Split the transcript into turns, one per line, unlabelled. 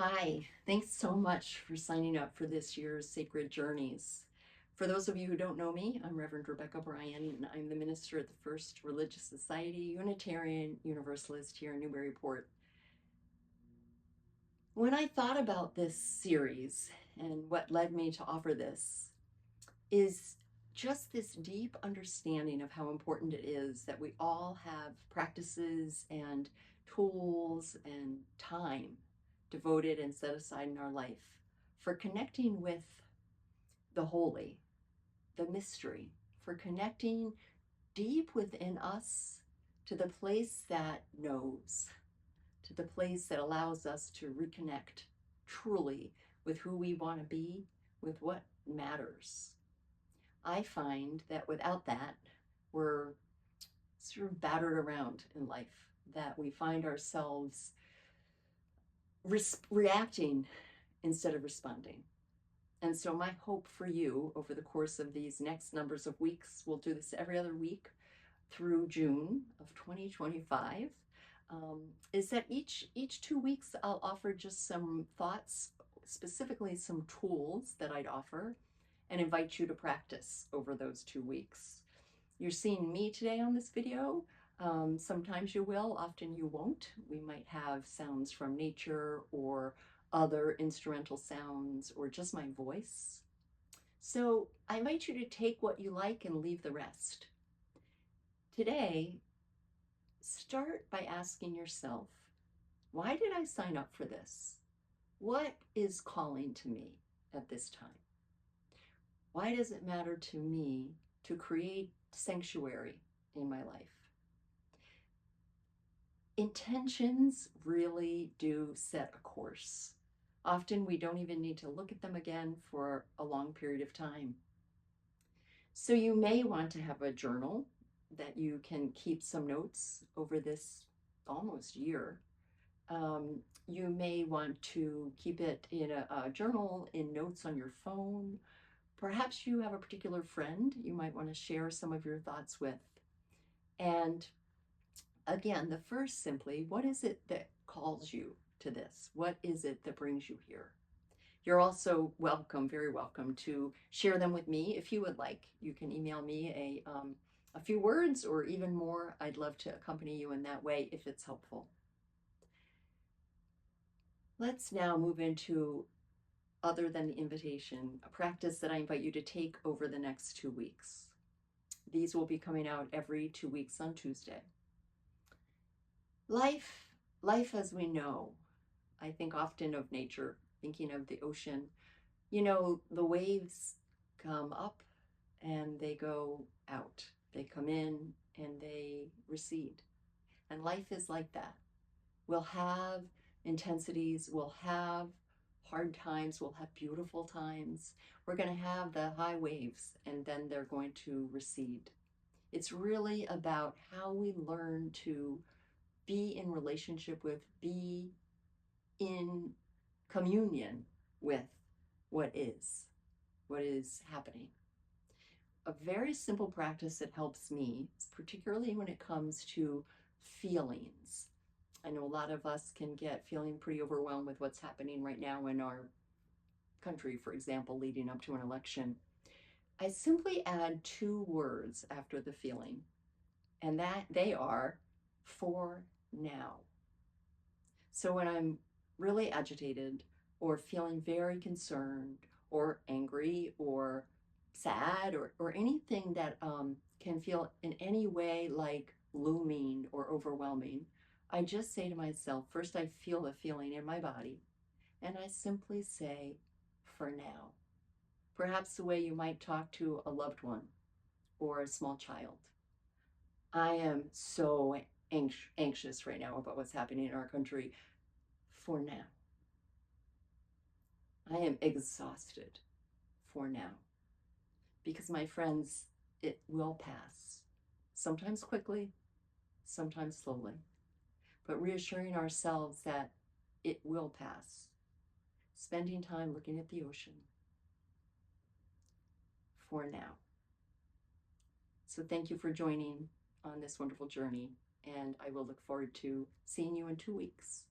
Hi, thanks so much for signing up for this year's Sacred Journeys. For those of you who don't know me, I'm Reverend Rebecca Bryan, and I'm the minister at the First Religious Society, Unitarian Universalist here in Newburyport. When I thought about this series and what led me to offer this is just this deep understanding of how important it is that we all have practices and tools and time devoted and set aside in our life for connecting with the holy, the mystery, for connecting deep within us to the place that knows, to the place that allows us to reconnect truly with who we want to be, with what matters. I find that without that, we're sort of battered around in life, that we find ourselves reacting instead of responding. And so, my hope for you over the course of these next numbers of weeks, we'll do this every other week through June of 2025, is that each 2 weeks I'll offer just some thoughts, specifically some tools that I'd offer, and invite you to practice over those 2 weeks. You're seeing me today on this video. Sometimes you will, often you won't. We might have sounds from nature or other instrumental sounds or just my voice. So I invite you to take what you like and leave the rest. Today, start by asking yourself, why did I sign up for this? What is calling to me at this time? Why does it matter to me to create sanctuary in my life? Intentions really do set a course. Often we don't even need to look at them again for a long period of time. So you may want to have a journal that you can keep some notes over this almost year. You may want to keep it in a journal, in notes on your phone. Perhaps you have a particular friend you might want to share some of your thoughts with. And again, the first simply, what is it that calls you to this? What is it that brings you here? You're also welcome, very welcome, to share them with me if you would like. You can email me a few words or even more. I'd love to accompany you in that way if it's helpful. Let's now move into, other than the invitation, a practice that I invite you to take over the next 2 weeks. These will be coming out every 2 weeks on Tuesday. Life as we know, I think often of nature, thinking of the ocean. You know, the waves come up and they go out. They come in and they recede. And life is like that. We'll have intensities, we'll have hard times, we'll have beautiful times. We're going to have the high waves and then they're going to recede. It's really about how we learn to be in relationship with, be in communion with what is happening. A very simple practice that helps me, particularly when it comes to feelings. I know a lot of us can get feeling pretty overwhelmed with what's happening right now in our country, for example, leading up to an election. I simply add 2 words after the feeling, and that they are for now. So when I'm really agitated or feeling very concerned or angry or sad or anything that can feel in any way like looming or overwhelming, I just say to myself, first I feel the feeling in my body, and I simply say, for now. Perhaps the way you might talk to a loved one or a small child. I am so anxious right now about what's happening in our country. For now. I am exhausted for now. Because, my friends, it will pass. Sometimes quickly, sometimes slowly. But reassuring ourselves that it will pass. Spending time looking at the ocean. For now. So thank you for joining on this wonderful journey. And I will look forward to seeing you in 2 weeks.